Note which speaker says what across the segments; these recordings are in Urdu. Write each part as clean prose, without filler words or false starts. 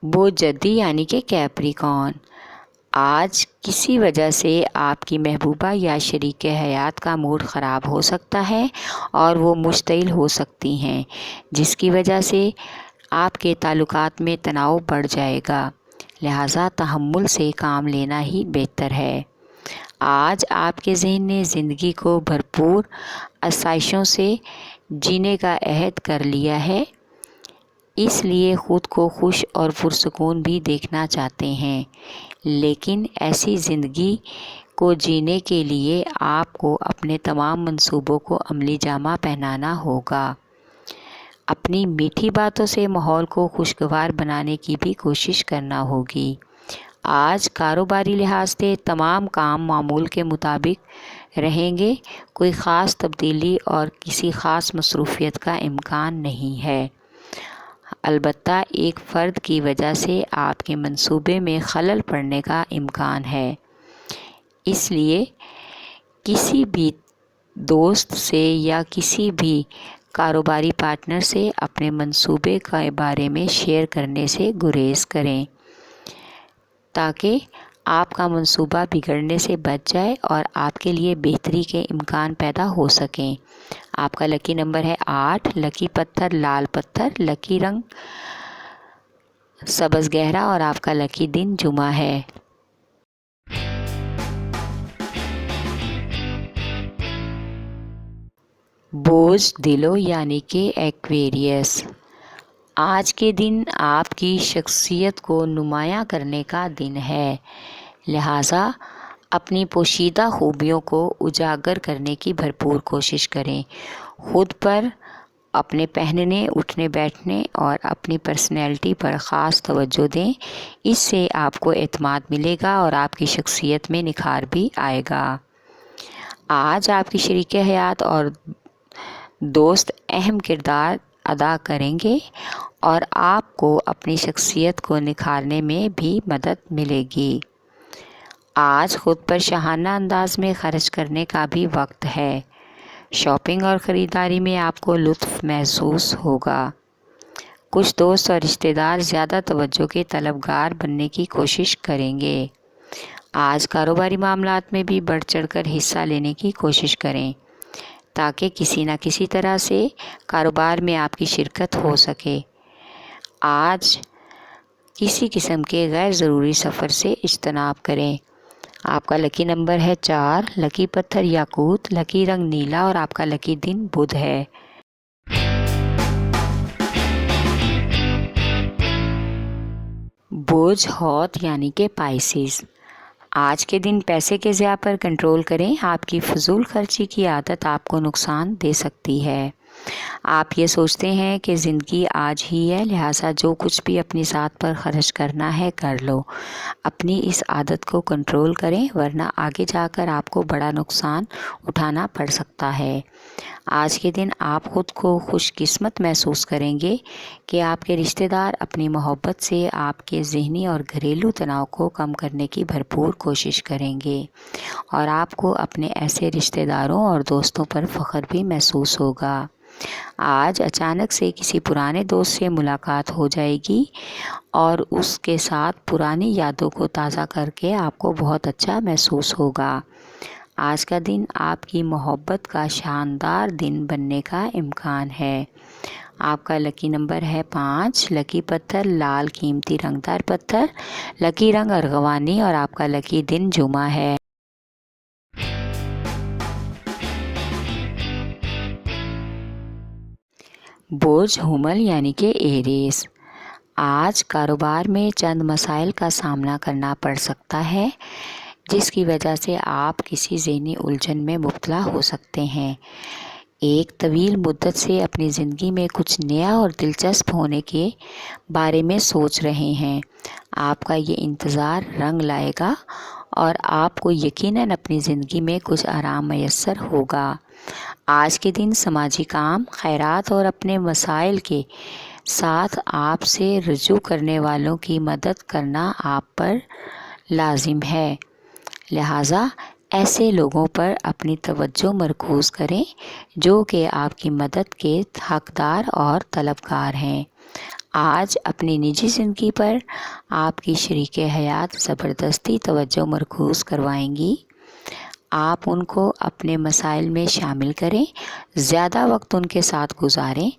Speaker 1: بوجھ جدی یعنی کہ کیپریکون، آج کسی وجہ سے آپ کی محبوبہ یا شریک حیات کا موڈ خراب ہو سکتا ہے اور وہ مشتعل ہو سکتی ہیں، جس کی وجہ سے آپ کے تعلقات میں تناؤ بڑھ جائے گا، لہٰذا تحمل سے کام لینا ہی بہتر ہے۔ آج آپ کے ذہن نے زندگی کو بھرپور آسائشوں سے جینے کا عہد کر لیا ہے، اس لیے خود کو خوش اور پرسکون بھی دیکھنا چاہتے ہیں، لیکن ایسی زندگی کو جینے کے لیے آپ کو اپنے تمام منصوبوں کو عملی جامہ پہنانا ہوگا۔ اپنی میٹھی باتوں سے ماحول کو خوشگوار بنانے کی بھی کوشش کرنا ہوگی۔ آج کاروباری لحاظ سے تمام کام معمول کے مطابق رہیں گے، کوئی خاص تبدیلی اور کسی خاص مصروفیت کا امکان نہیں ہے۔ البتہ ایک فرد کی وجہ سے آپ کے منصوبے میں خلل پڑنے کا امکان ہے، اس لیے کسی بھی دوست سے یا کسی بھی کاروباری پارٹنر سے اپنے منصوبے کے بارے میں شیئر کرنے سے گریز کریں تاکہ آپ کا منصوبہ بگڑنے سے بچ جائے اور آپ کے لیے بہتری کے امکان پیدا ہو سکیں۔ آپ کا لکی نمبر ہے 8، لکی پتھر لال پتھر، لکی رنگ سبز گہرا اور آپ کا لکی دن جمعہ ہے۔ بوجھ دلو یعنی کہ ایکویریس، آج کے دن آپ کی شخصیت کو نمایاں کرنے کا دن ہے، لہٰذا اپنی پوشیدہ خوبیوں کو اجاگر کرنے کی بھرپور کوشش کریں۔ خود پر، اپنے پہننے، اٹھنے بیٹھنے اور اپنی پرسنالٹی پر خاص توجہ دیں، اس سے آپ کو اعتماد ملے گا اور آپ کی شخصیت میں نکھار بھی آئے گا۔ آج آپ کی شریک حیات اور دوست اہم کردار ادا کریں گے اور آپ کو اپنی شخصیت کو نکھارنے میں بھی مدد ملے گی۔ آج خود پر شاہانہ انداز میں خرچ کرنے کا بھی وقت ہے، شاپنگ اور خریداری میں آپ کو لطف محسوس ہوگا۔ کچھ دوست اور رشتہ دار زیادہ توجہ کے طلبگار بننے کی کوشش کریں گے۔ آج کاروباری معاملات میں بھی بڑھ چڑھ کر حصہ لینے کی کوشش کریں تاکہ کسی نہ کسی طرح سے کاروبار میں آپ کی شرکت ہو سکے۔ آج کسی قسم کے غیر ضروری سفر سے اجتناب کریں۔ آپ کا لکی نمبر ہے 4، لکی پتھر یاقوت، لکی رنگ نیلا اور آپ کا لکی دن بدھ ہے۔ بوجھ ہوت یعنی کہ پائسیز، آج کے دن پیسے کے ضیاع پر کنٹرول کریں، آپ کی فضول خرچی کی عادت آپ کو نقصان دے سکتی ہے۔ آپ یہ سوچتے ہیں کہ زندگی آج ہی ہے، لہٰذا جو کچھ بھی اپنی ذات پر خرچ کرنا ہے کر لو۔ اپنی اس عادت کو کنٹرول کریں ورنہ آگے جا کر آپ کو بڑا نقصان اٹھانا پڑ سکتا ہے۔ آج کے دن آپ خود کو خوش قسمت محسوس کریں گے کہ آپ کے رشتہ دار اپنی محبت سے آپ کے ذہنی اور گھریلو تناؤ کو کم کرنے کی بھرپور کوشش کریں گے اور آپ کو اپنے ایسے رشتہ داروں اور دوستوں پر فخر بھی محسوس ہوگا۔ آج اچانک سے کسی پرانے دوست سے ملاقات ہو جائے گی اور اس کے ساتھ پرانی یادوں کو تازہ کر کے آپ کو بہت اچھا محسوس ہوگا۔ آج کا دن آپ کی محبت کا شاندار دن بننے کا امکان ہے۔ آپ کا لکی نمبر ہے 5، لکی پتھر لال قیمتی رنگدار پتھر، لکی رنگ ارغوانی اور آپ کا لکی دن جمعہ ہے۔ بوجھ حمل یعنی کہ ایریس، آج کاروبار میں چند مسائل کا سامنا کرنا پڑ سکتا ہے جس کی وجہ سے آپ کسی ذہنی الجھن میں مبتلا ہو سکتے ہیں۔ ایک طویل مدت سے اپنی زندگی میں کچھ نیا اور دلچسپ ہونے کے بارے میں سوچ رہے ہیں۔ آپ کا یہ انتظار رنگ لائے گا اور آپ کو یقیناً اپنی زندگی میں کچھ آرام میسر ہوگا۔ آج کے دن سماجی کام، خیرات اور اپنے مسائل کے ساتھ آپ سے رجوع کرنے والوں کی مدد کرنا آپ پر لازم ہے، لہٰذا ایسے لوگوں پر اپنی توجہ مرکوز کریں جو کہ آپ کی مدد کے حقدار اور طلبگار ہیں۔ آج اپنی نجی زندگی پر آپ کی شریک حیات زبردستی توجہ مرکوز کروائیں گی۔ آپ ان کو اپنے مسائل میں شامل کریں، زیادہ وقت ان کے ساتھ گزاریں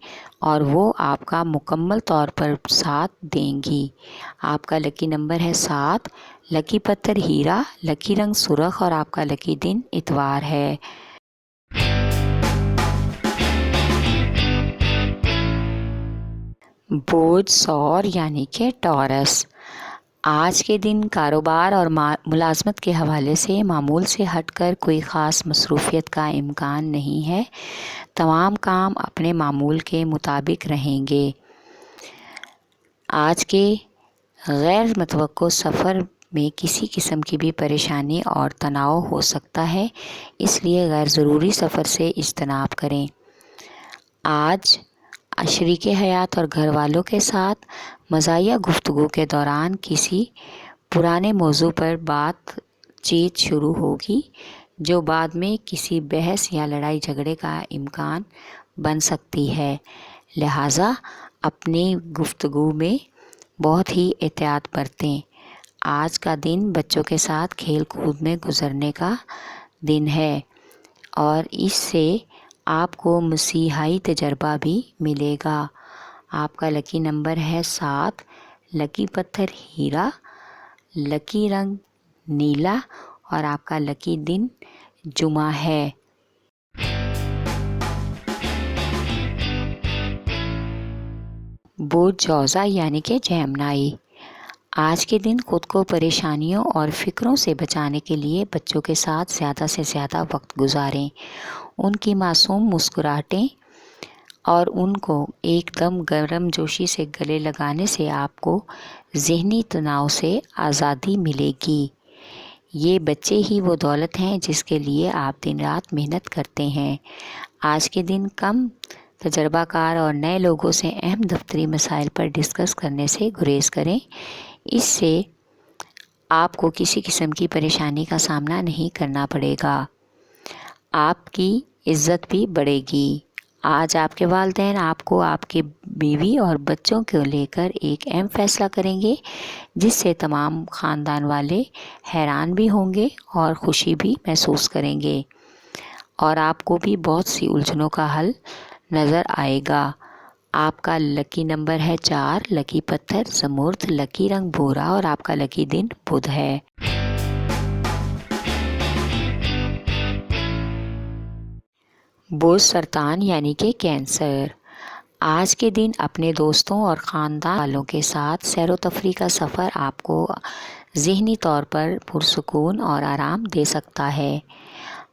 Speaker 1: اور وہ آپ کا مکمل طور پر ساتھ دیں گی۔ آپ کا لکی نمبر ہے 7، لکی پتھر ہیرا، لکی رنگ سرخ اور آپ کا لکی دن اتوار ہے۔ برج ثور یعنی کہ ٹورس، آج کے دن کاروبار اور ملازمت کے حوالے سے معمول سے ہٹ کر کوئی خاص مصروفیت کا امکان نہیں ہے۔ تمام کام اپنے معمول کے مطابق رہیں گے۔ آج کے غیر متوقع سفر میں کسی قسم کی بھی پریشانی اور تناؤ ہو سکتا ہے، اس لیے غیر ضروری سفر سے اجتناب کریں۔ آج شریک حیات اور گھر والوں کے ساتھ مزاحیہ گفتگو کے دوران کسی پرانے موضوع پر بات چیت شروع ہوگی جو بعد میں کسی بحث یا لڑائی جھگڑے کا امکان بن سکتی ہے، لہٰذا اپنی گفتگو میں بہت ہی احتیاط برتیں۔ آج کا دن بچوں کے ساتھ کھیل کود میں گزرنے کا دن ہے اور اس سے آپ کو مسیحائی تجربہ بھی ملے گا۔ آپ کا لکی نمبر ہے 7، لکی پتھر ہیرا، لکی رنگ نیلا اور آپ کا لکی دن جمعہ ہے۔ برج جوزا یعنی کہ جیمنائی، آج کے دن خود کو پریشانیوں اور فکروں سے بچانے کے لیے بچوں کے ساتھ زیادہ سے زیادہ وقت گزاریں۔ ان کی معصوم مسکراہٹیں اور ان کو ایک دم گرم جوشی سے گلے لگانے سے آپ کو ذہنی تناؤ سے آزادی ملے گی۔ یہ بچے ہی وہ دولت ہیں جس کے لیے آپ دن رات محنت کرتے ہیں۔ آج کے دن کم تجربہ کار اور نئے لوگوں سے اہم دفتری مسائل پر ڈسکس کرنے سے گریز کریں، اس سے آپ کو کسی قسم کی پریشانی کا سامنا نہیں کرنا پڑے گا۔ آپ کی عزت بھی بڑھے گی۔ آج آپ کے والدین آپ کو آپ کے بیوی اور بچوں کو لے کر ایک اہم فیصلہ کریں گے جس سے تمام خاندان والے حیران بھی ہوں گے اور خوشی بھی محسوس کریں گے اور آپ کو بھی بہت سی الجھنوں کا حل نظر آئے گا۔ آپ کا لکی نمبر ہے 4، لکی پتھر زمرد، لکی رنگ بھورا اور آپ کا لکی دن بدھ ہے۔ برج سرطان یعنی کہ کینسر، آج کے دن اپنے دوستوں اور خاندان والوں کے ساتھ سیر و تفریح کا سفر آپ کو ذہنی طور پر پرسکون اور آرام دے سکتا ہے۔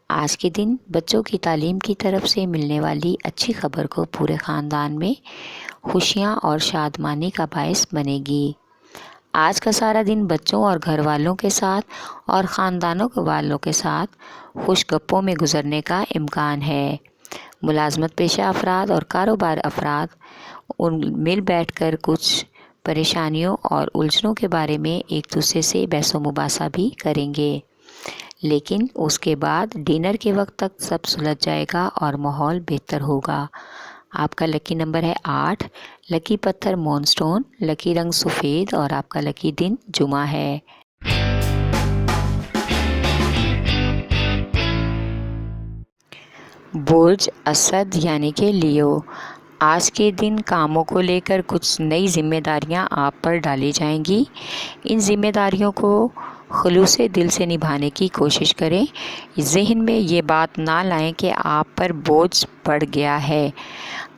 Speaker 1: آج کے دن بچوں کی تعلیم کی طرف سے ملنے والی اچھی خبر کو پورے خاندان میں خوشیاں اور شادمانی کا باعث بنے گی۔ آج کا سارا دن بچوں اور گھر والوں کے ساتھ اور خاندانوں والوں کے ساتھ خوش گپوں میں گزرنے کا امکان ہے۔ ملازمت پیشہ افراد اور کاروبار افراد مل بیٹھ کر کچھ پریشانیوں اور الجھنوں کے بارے میں ایک دوسرے سے بحث و مباحثہ بھی کریں گے، لیکن اس کے بعد ڈنر کے وقت تک سب سلجھ جائے گا اور ماحول بہتر ہوگا۔ آپ کا لکی نمبر ہے 8، لکی پتھر مون سٹون، لکی رنگ سفید اور آپ کا لکی دن جمعہ ہے۔ برج اسد یعنی کہ لیو، آج کے دن کاموں کو لے کر کچھ نئی ذمہ داریاں آپ پر ڈالی جائیں گی۔ ان ذمہ داریوں کو خلوص دل سے نبھانے کی کوشش کریں۔ ذہن میں یہ بات نہ لائیں کہ آپ پر بوجھ بڑھ گیا ہے۔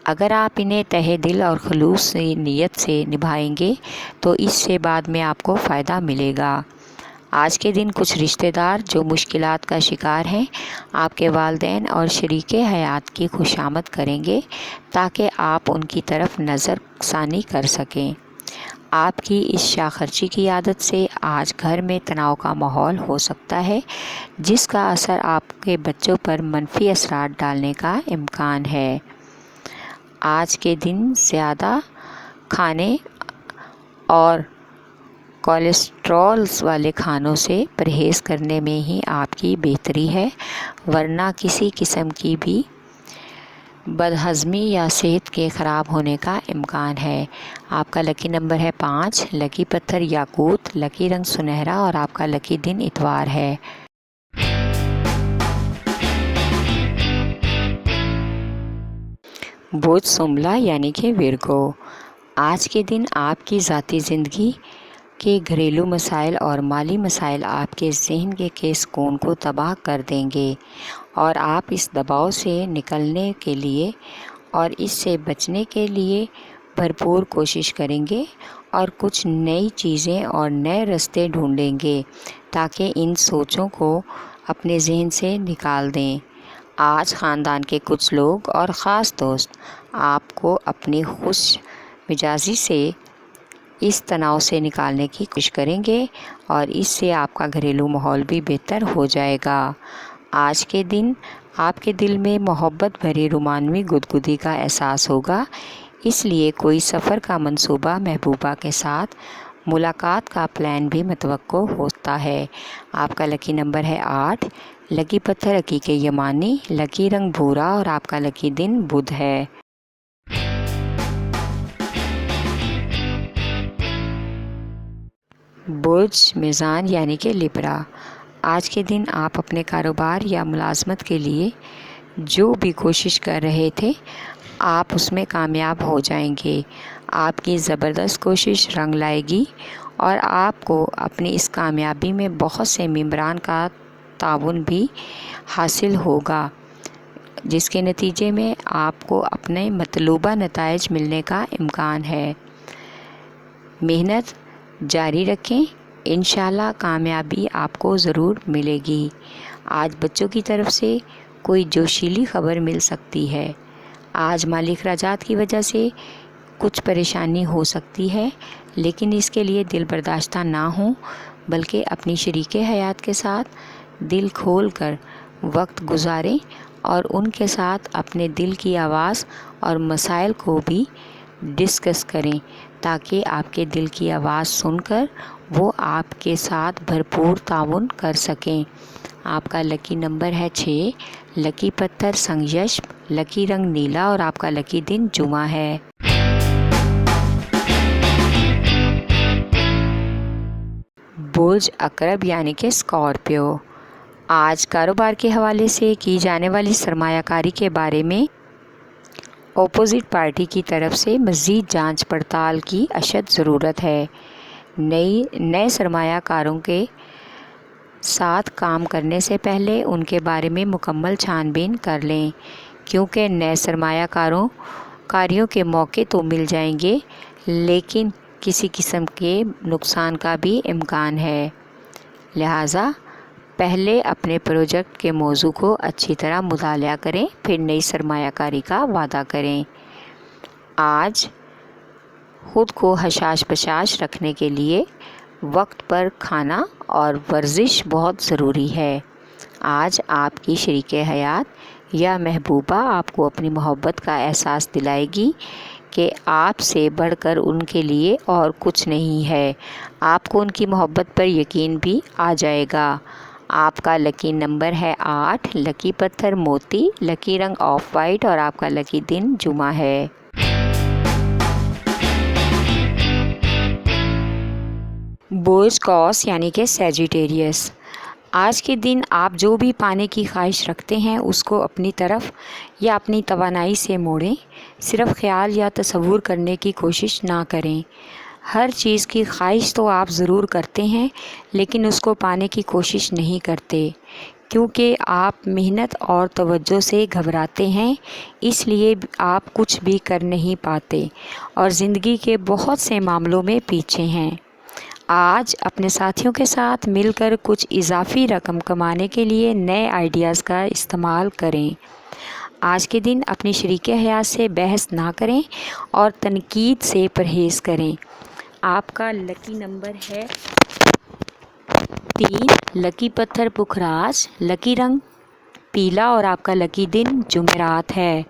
Speaker 1: اگر آپ انہیں تہہ دل اور خلوص نیت سے نبھائیں گے تو اس سے بعد میں آپ کو فائدہ ملے گا۔ آج کے دن کچھ رشتہ دار جو مشکلات کا شکار ہیں آپ کے والدین اور شریک حیات کی خوشامد کریں گے تاکہ آپ ان کی طرف نظر ثانی کر سکیں۔ آپ کی اس شاہ خرچی کی عادت سے آج گھر میں تناؤ کا ماحول ہو سکتا ہے جس کا اثر آپ کے بچوں پر منفی اثرات ڈالنے کا امکان ہے۔ آج کے دن زیادہ کھانے اور کولیسٹرول والے کھانوں سے پرہیز کرنے میں ہی آپ کی بہتری ہے، ورنہ کسی قسم کی بھی بدہضمی یا صحت کے خراب ہونے کا امکان ہے۔ آپ کا لکی نمبر ہے 5، لکی پتھر یاقوت، لکی رنگ سنہرا اور آپ کا لکی دن اتوار ہے۔ برج شملہ یعنی کہ ورگو، آج کے دن آپ کی ذاتی زندگی کے گھریلو مسائل اور مالی مسائل آپ کے ذہن کے سکون کو تباہ کر دیں گے، اور آپ اس دباؤ سے نکلنے کے لیے اور اس سے بچنے کے لیے بھرپور کوشش کریں گے اور کچھ نئی چیزیں اور نئے راستے ڈھونڈیں گے تاکہ ان سوچوں کو اپنے ذہن سے نکال دیں۔ آج خاندان کے کچھ لوگ اور خاص دوست آپ کو اپنی خوش مزاجی سے اس تناؤ سے نکالنے کی کوشش کریں گے اور اس سے آپ کا گھریلو ماحول بھی بہتر ہو جائے گا۔ آج کے دن آپ کے دل میں محبت بھری رومانوی گدگدی کا احساس ہوگا، اس لیے کوئی سفر کا منصوبہ محبوبہ کے ساتھ ملاقات کا پلان بھی متوقع ہوتا ہے۔ آپ کا لکی نمبر ہے 8، لکی پتھر عقیق یمانی، لکی رنگ بھورا اور آپ کا لکی دن بدھ ہے۔ برج میزان یعنی کہ لبرا، آج کے دن آپ اپنے کاروبار یا ملازمت کے لیے جو بھی کوشش کر رہے تھے آپ اس میں کامیاب ہو جائیں گے۔ آپ کی زبردست کوشش رنگ لائے گی اور آپ کو اپنی اس کامیابی میں بہت سے ممبران کا تعاون بھی حاصل ہوگا، جس کے نتیجے میں آپ کو اپنے مطلوبہ نتائج ملنے کا امکان ہے۔ محنت جاری رکھیں، انشاءاللہ کامیابی آپ کو ضرور ملے گی۔ آج بچوں کی طرف سے کوئی جوشیلی خبر مل سکتی ہے۔ آج مالی اخراجات کی وجہ سے کچھ پریشانی ہو سکتی ہے، لیکن اس کے لیے دل برداشتہ نہ ہوں، بلکہ اپنی شریک حیات کے ساتھ دل کھول کر وقت گزاریں اور ان کے ساتھ اپنے دل کی آواز اور مسائل کو بھی ڈسکس کریں تاکہ آپ کے دل کی آواز سن کر وہ آپ کے ساتھ بھرپور تعاون کر سکیں۔ آپ کا لکی نمبر ہے 6، لکی پتھر سنگیشپ، لکی رنگ نیلا اور آپ کا لکی دن جمعہ ہے۔ برج عقرب یعنی کہ اسکارپیو، آج کاروبار کے حوالے سے کی جانے والی سرمایہ کاری کے بارے میں اپوزٹ پارٹی کی طرف سے مزید جانچ پڑتال کی اشد ضرورت ہے۔ نئے سرمایہ کاروں کے ساتھ کام کرنے سے پہلے ان کے بارے میں مکمل چھان بین کر لیں، کیونکہ نئے سرمایہ کاریوں کے موقع تو مل جائیں گے لیکن کسی قسم کے نقصان کا بھی امکان ہے، لہٰذا پہلے اپنے پروجیکٹ کے موضوع کو اچھی طرح مطالعہ کریں پھر نئی سرمایہ کاری کا وعدہ کریں۔ آج خود کو حشاش بشاش رکھنے کے لیے وقت پر کھانا اور ورزش بہت ضروری ہے۔ آج آپ کی شریک حیات یا محبوبہ آپ کو اپنی محبت کا احساس دلائے گی کہ آپ سے بڑھ کر ان کے لیے اور کچھ نہیں ہے، آپ کو ان کی محبت پر یقین بھی آ جائے گا۔ آپ کا لکی نمبر ہے 8، لکی پتھر موتی، لکی رنگ آف وائٹ اور آپ کا لکی دن جمعہ ہے۔ برج قوس یعنی کہ سیجیٹیریس، آج کے دن آپ جو بھی پانے کی خواہش رکھتے ہیں اس کو اپنی طرف یا اپنی توانائی سے موڑیں، صرف خیال یا تصور کرنے کی کوشش نہ کریں۔ ہر چیز کی خواہش تو آپ ضرور کرتے ہیں لیکن اس کو پانے کی کوشش نہیں کرتے، کیونکہ آپ محنت اور توجہ سے گھبراتے ہیں، اس لیے آپ کچھ بھی کر نہیں پاتے اور زندگی کے بہت سے معاملوں میں پیچھے ہیں۔ آج اپنے ساتھیوں کے ساتھ مل کر کچھ اضافی رقم کمانے کے لیے نئے آئیڈیاز کا استعمال کریں۔ آج کے دن اپنی شریک حیات سے بحث نہ کریں اور تنقید سے پرہیز کریں۔ آپ کا لکی نمبر ہے 3، لکی پتھر پکھراج، لکی رنگ پیلا اور آپ کا لکی دن جمعرات ہے۔